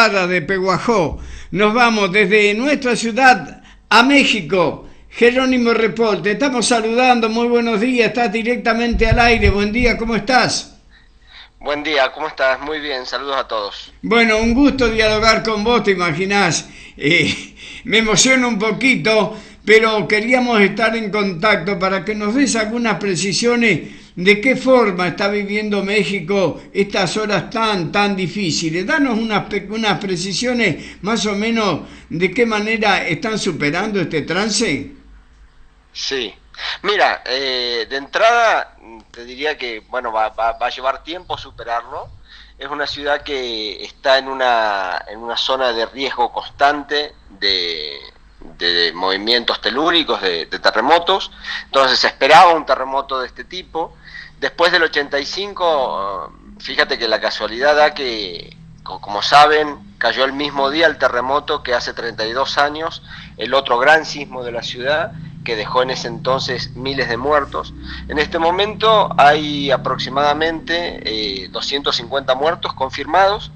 de Pehuajó. Nos vamos desde nuestra ciudad a México. Jerónimo Repol, te estamos saludando, muy buenos días, estás directamente al aire, buen día, ¿cómo estás? Buen día, ¿cómo estás? Muy bien, saludos a todos. Bueno, un gusto dialogar con vos, te imaginás. Me emociono un poquito, pero queríamos estar en contacto para que nos des algunas precisiones de qué forma está viviendo México estas horas tan difíciles. Danos unas precisiones más o menos de qué manera están superando este trance. Sí, mira, de entrada te diría que, bueno, va a llevar tiempo superarlo. Es una ciudad que está en una zona de riesgo constante de movimientos telúricos, de terremotos. Entonces se esperaba un terremoto de este tipo. Después del 85, fíjate que la casualidad da que, como saben, cayó el mismo día el terremoto que hace 32 años, el otro gran sismo de la ciudad, que dejó en ese entonces miles de muertos. En este momento hay aproximadamente 250 muertos confirmados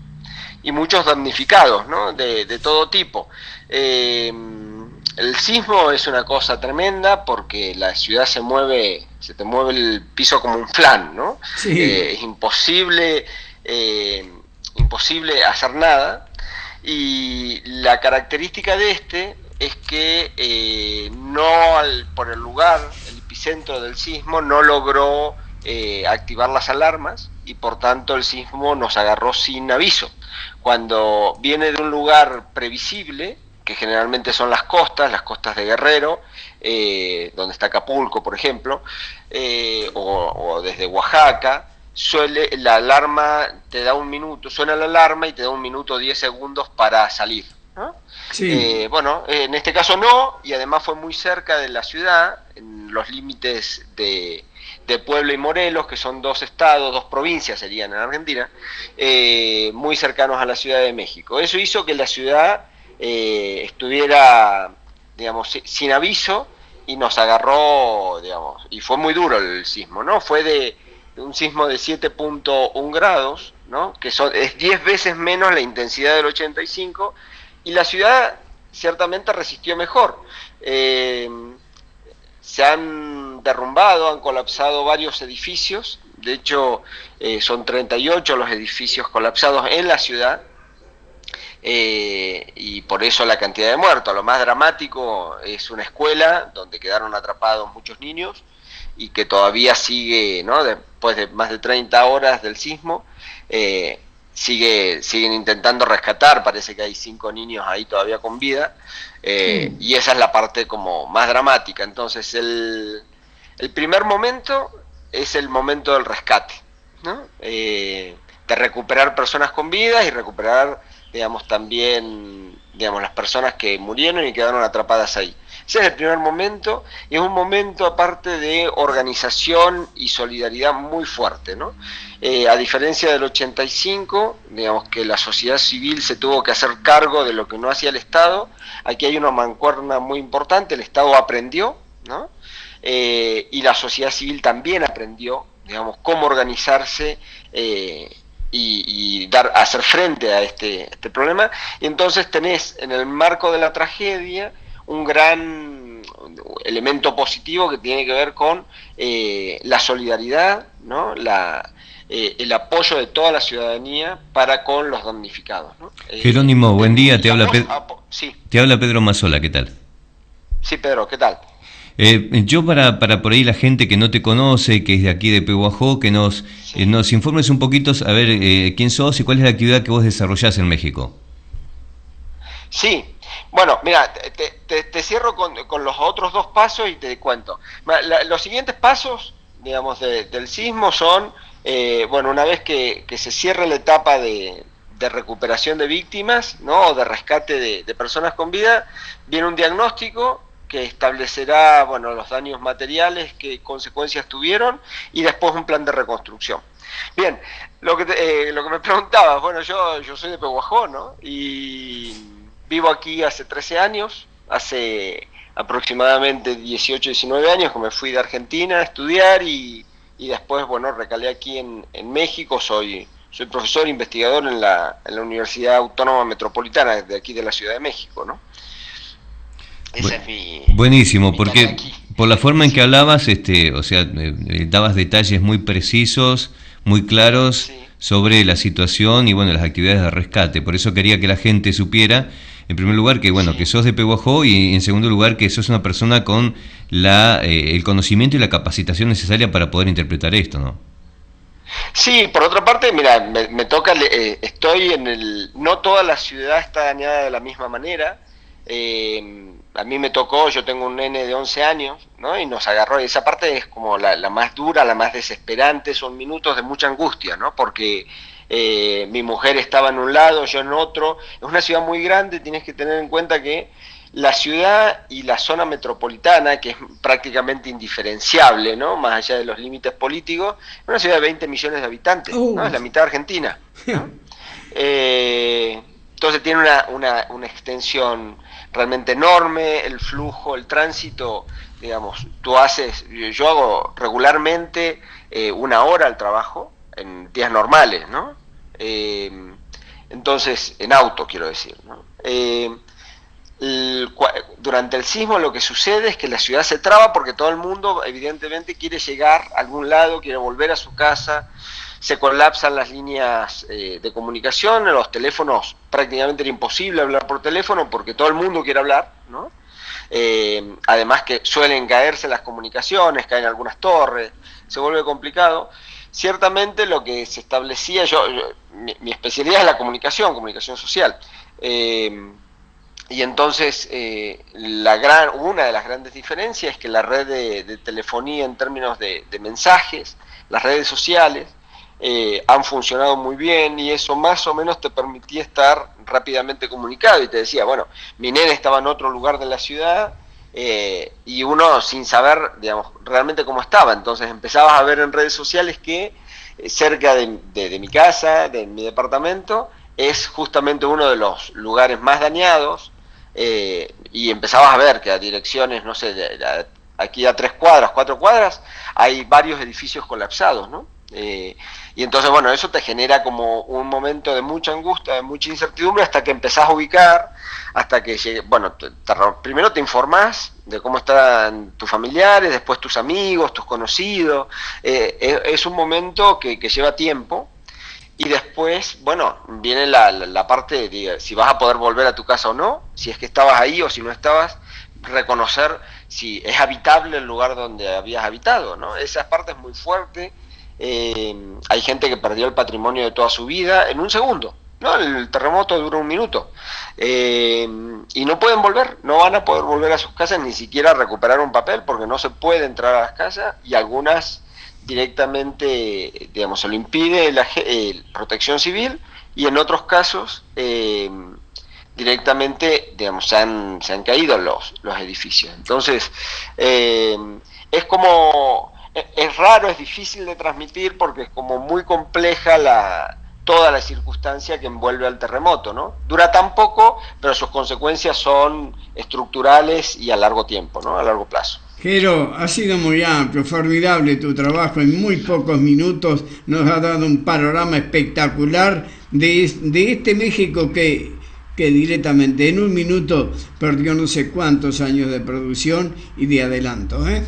y muchos damnificados, ¿no? de todo tipo. El sismo es una cosa tremenda porque la ciudad se te mueve el piso como un flan, ¿no? Sí. Es imposible hacer nada, y la característica de este es que por el lugar, el epicentro del sismo, no logró activar las alarmas y por tanto el sismo nos agarró sin aviso. Cuando viene de un lugar previsible, que generalmente son las costas de Guerrero, donde está Acapulco, por ejemplo, o desde Oaxaca, la alarma te da un minuto, suena la alarma y te da 1 minuto 10 segundos para salir, ¿no? Sí. Bueno, en este caso no, y además fue muy cerca de la ciudad, en los límites de Puebla y Morelos, que son dos estados, dos provincias serían en Argentina, muy cercanos a la Ciudad de México. Eso hizo que la ciudad estuviera, digamos, sin aviso, y nos agarró, digamos, y fue muy duro el sismo, ¿no? Fue de un sismo de 7.1 grados, ¿no? Es 10 veces menos la intensidad del 85, y la ciudad ciertamente resistió mejor. Se han derrumbado, han colapsado varios edificios, de hecho son 38 los edificios colapsados en la ciudad, y por eso la cantidad de muertos. Lo más dramático es una escuela donde quedaron atrapados muchos niños y que todavía sigue, ¿no? Después de más de 30 horas del sismo, siguen intentando rescatar. Parece que hay 5 niños ahí todavía con vida, y esa es la parte como más dramática. Entonces el primer momento es el momento del rescate, ¿no? De recuperar personas con vida y recuperar, digamos, también, digamos, las personas que murieron y quedaron atrapadas ahí. Ese es el primer momento, y es un momento aparte de organización y solidaridad muy fuerte, ¿no? A diferencia del 85, digamos que la sociedad civil se tuvo que hacer cargo de lo que no hacía el Estado. Aquí hay una mancuerna muy importante, el Estado aprendió, ¿no? Y la sociedad civil también aprendió, digamos, cómo organizarse, y hacer frente a este problema. Y entonces tenés en el marco de la tragedia un gran elemento positivo que tiene que ver con la solidaridad, ¿no? El apoyo de toda la ciudadanía para con los damnificados, ¿no? Jerónimo, buen día, Sí, te habla Pedro Mazzola, ¿qué tal? sí, Pedro, ¿qué tal? Yo para por ahí la gente que no te conoce, que es de aquí de Pehuajó, que nos informes un poquito, a ver quién sos y cuál es la actividad que vos desarrollás en México. Sí, bueno, mira, te cierro con los otros dos pasos y te cuento. Los siguientes pasos, digamos, del sismo son, bueno, una vez que se cierre la etapa de recuperación de víctimas, ¿no? O de rescate de personas con vida, viene un diagnóstico que establecerá, bueno, los daños materiales, qué consecuencias tuvieron, y después un plan de reconstrucción. Bien, lo que me preguntabas, bueno, yo soy de Pehuajó, ¿no? Y vivo aquí hace 13 años, hace aproximadamente 18, 19 años que me fui de Argentina a estudiar, y después, bueno, recalé aquí en México. Soy soy profesor investigador en la Universidad Autónoma Metropolitana de aquí de la Ciudad de México, ¿no? Esa es buenísimo, mi tarea porque aquí. por la forma en que hablabas, o sea, dabas detalles muy precisos, muy claros Sí, sobre la situación y bueno, las actividades de rescate. Por eso quería que la gente supiera, en primer lugar, que bueno, que sí. sos de Pehuajó y en segundo lugar que sos una persona con el conocimiento y la capacitación necesaria para poder interpretar esto, ¿no? Sí, por otra parte, mira, me toca, estoy en el, no toda la ciudad está dañada de la misma manera. A mí me tocó, yo tengo un nene de 11 años, ¿no? Y nos agarró, y esa parte es como la más dura, la más desesperante, son minutos de mucha angustia, ¿no? Porque mi mujer estaba en un lado, yo en otro. Es una ciudad muy grande, tienes que tener en cuenta que la ciudad y la zona metropolitana, que es prácticamente indiferenciable, ¿no? Más allá de los límites políticos, es una ciudad de 20 millones de habitantes, ¿no? Es la mitad de Argentina, ¿no? Entonces tiene una extensión realmente enorme, el flujo, el tránsito, digamos, yo hago regularmente 1 hora al trabajo en días normales, ¿no? Entonces, en auto quiero decir, ¿no? Durante el sismo lo que sucede es que la ciudad se traba porque todo el mundo evidentemente quiere llegar a algún lado, quiere volver a su casa, se colapsan las líneas de comunicación, los teléfonos prácticamente era imposible hablar por teléfono porque todo el mundo quiere hablar, ¿no? Además que suelen caerse las comunicaciones, caen algunas torres, se vuelve complicado. Ciertamente lo que se establecía, mi especialidad es la comunicación social. Y entonces una de las grandes diferencias es que la red de telefonía en términos de mensajes, las redes sociales, han funcionado muy bien y eso más o menos te permitía estar rápidamente comunicado y te decía, bueno, mi nene estaba en otro lugar de la ciudad y uno sin saber, digamos, realmente cómo estaba, entonces empezabas a ver en redes sociales que cerca de mi casa, de mi departamento, es justamente uno de los lugares más dañados y empezabas a ver que a direcciones, no sé, aquí a 3 cuadras, 4 cuadras, hay varios edificios colapsados, ¿no? Y entonces, bueno, eso te genera como un momento de mucha angustia, de mucha incertidumbre, hasta que empezás a ubicar, hasta que llegue, bueno, primero te informás de cómo están tus familiares, después tus amigos, tus conocidos, es un momento que lleva tiempo, y después, bueno, viene la parte de si vas a poder volver a tu casa o no, si es que estabas ahí o si no estabas, reconocer si es habitable el lugar donde habías habitado, ¿no? Esa parte es muy fuerte. Hay gente que perdió el patrimonio de toda su vida en un segundo, ¿no? El terremoto dura 1 minuto. Y no pueden volver, no van a poder volver a sus casas, ni siquiera recuperar un papel, porque no se puede entrar a las casas, y algunas directamente, digamos, se lo impide la protección civil, y en otros casos directamente, digamos, se han caído los edificios. Entonces, es como, es raro, es difícil de transmitir porque es como muy compleja toda la circunstancia que envuelve al terremoto, ¿no? Dura tan poco, pero sus consecuencias son estructurales y a largo tiempo, ¿no? A largo plazo. Jero, ha sido muy amplio, formidable tu trabajo, en muy pocos minutos nos ha dado un panorama espectacular de este México que directamente en 1 minuto perdió no sé cuántos años de producción y de adelanto, ¿eh?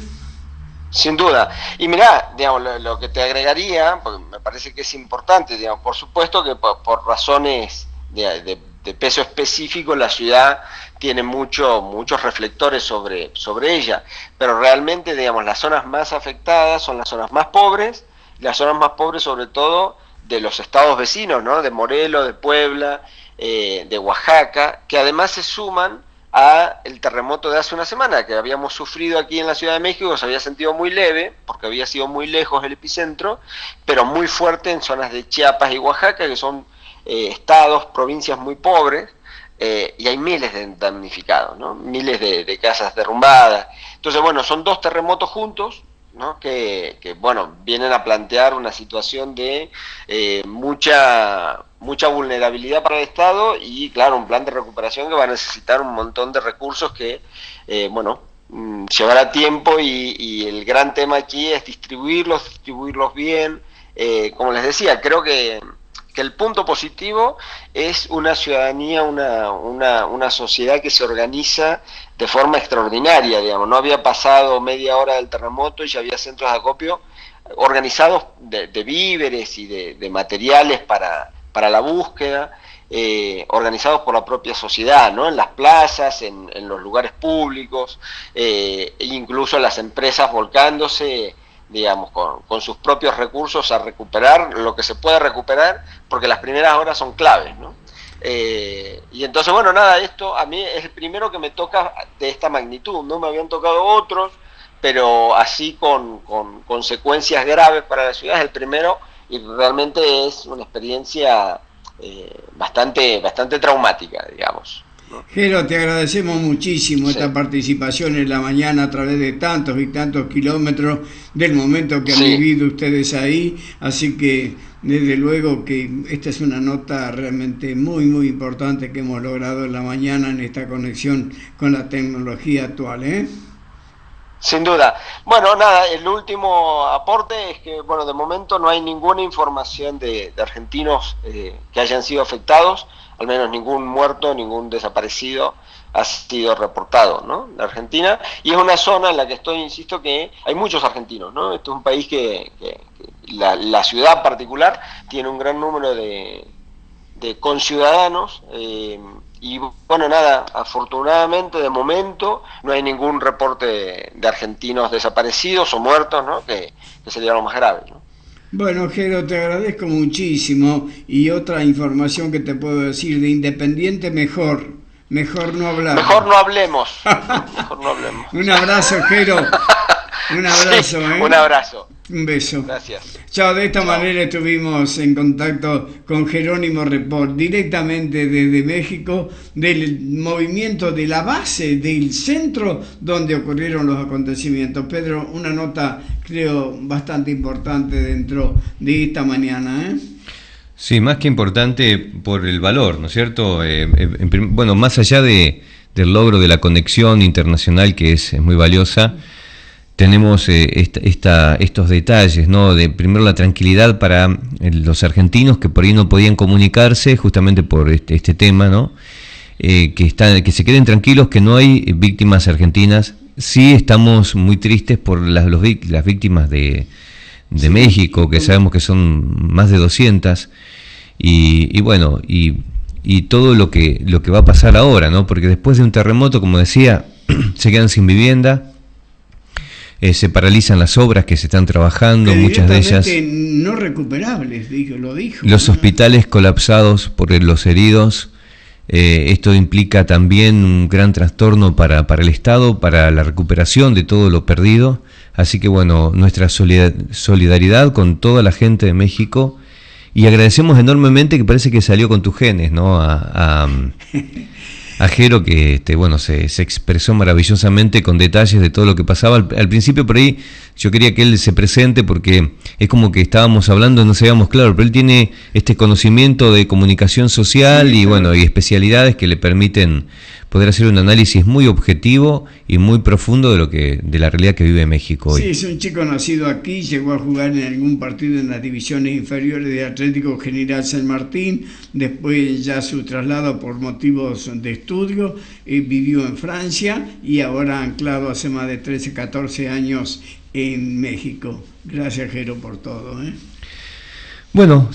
Sin duda. Y mirá, digamos, lo que te agregaría, porque me parece que es importante, digamos, por supuesto que por razones de peso específico la ciudad tiene muchos reflectores sobre ella, pero realmente, digamos, las zonas más afectadas son las zonas más pobres, y las zonas más pobres sobre todo de los estados vecinos, ¿no? De Morelos, de Puebla, de Oaxaca, que además se suman a el terremoto de hace una semana que habíamos sufrido aquí en la Ciudad de México. Se había sentido muy leve porque había sido muy lejos el epicentro, pero muy fuerte en zonas de Chiapas y Oaxaca, que son estados, provincias muy pobres, y hay miles de damnificados, ¿no? Miles de casas derrumbadas. Entonces, bueno, son 2 terremotos juntos, ¿no? Que bueno, vienen a plantear una situación de mucha vulnerabilidad para el Estado y, claro, un plan de recuperación que va a necesitar un montón de recursos que, bueno, llevará tiempo, y el gran tema aquí es distribuirlos bien. Como les decía, creo que que el punto positivo es una ciudadanía, una sociedad que se organiza de forma extraordinaria, digamos. No había pasado media hora del terremoto y ya había centros de acopio organizados de víveres y de materiales para la búsqueda, organizados por la propia sociedad, ¿no? En las plazas, en los lugares públicos, e incluso las empresas volcándose, digamos, con sus propios recursos a recuperar lo que se puede recuperar, porque las primeras horas son claves, ¿no? Y entonces, bueno, nada, esto a mí es el primero que me toca de esta magnitud, no me habían tocado otros, pero así con consecuencias graves para la ciudad es el primero, y realmente es una experiencia bastante traumática, digamos, ¿no? Jero, te agradecemos muchísimo Sí. esta participación en la mañana a través de tantos y tantos kilómetros del momento que han Sí. vivido ustedes ahí, así que desde luego que esta es una nota realmente muy muy importante que hemos logrado en la mañana en esta conexión con la tecnología actual, ¿eh? Sin duda. Bueno, nada, el último aporte es que, bueno, de momento no hay ninguna información de argentinos que hayan sido afectados, al menos ningún muerto, ningún desaparecido ha sido reportado, ¿no? En Argentina, y es una zona en la que estoy, insisto, que hay muchos argentinos, ¿no? Este es un país que la ciudad particular tiene un gran número de conciudadanos, y bueno, nada, afortunadamente de momento no hay ningún reporte de argentinos desaparecidos o muertos, ¿no? Que sería lo más grave, ¿no? Bueno, Jero, te agradezco muchísimo, y otra información que te puedo decir de Independiente, mejor no hablar. Mejor no hablemos. Mejor no hablemos. Un abrazo, Jero. Un abrazo, Sí, ¿eh? un abrazo. Un beso. Gracias. Chao, de esta Chao. manera estuvimos en contacto con Jerónimo Report, directamente desde México, del movimiento de la base, del centro donde ocurrieron los acontecimientos. Pedro, una nota, creo, bastante importante dentro de esta mañana, ¿eh? Sí, más que importante por el valor, ¿no es cierto? Bueno, más allá del logro de la conexión internacional, que es muy valiosa, tenemos estos detalles, ¿no? De primero la tranquilidad para los argentinos que por ahí no podían comunicarse justamente por este tema, ¿no? Que se queden tranquilos, que no hay víctimas argentinas. Sí estamos muy tristes por las víctimas de México, que sabemos que son más de 200, y bueno, y todo lo que va a pasar ahora, ¿no? Porque después de un terremoto, como decía, se quedan sin vivienda. Se paralizan las obras que se están trabajando, Que muchas de ellas no recuperables, lo dijo. los ¿no? hospitales colapsados por los heridos. Esto implica también un gran trastorno para el Estado, para la recuperación de todo lo perdido. Así que bueno, nuestra solidaridad con toda la gente de México, y agradecemos enormemente, que parece que salió con tus genes, ¿no? A Jero, que bueno, se expresó maravillosamente con detalles de todo lo que pasaba. Al principio por ahí yo quería que él se presente, porque es como que estábamos hablando, no sabíamos claro, pero él tiene este conocimiento de comunicación social, Sí, y claro. bueno, y especialidades que le permiten poder hacer un análisis muy objetivo y muy profundo de la realidad que vive México hoy. Sí, es un chico nacido aquí, llegó a jugar en algún partido en las divisiones inferiores de Atlético General San Martín, después ya su traslado por motivos de estudio, vivió en Francia y ahora anclado hace más de 13, 14 años en México. Gracias, Jero, por todo, ¿eh? Bueno.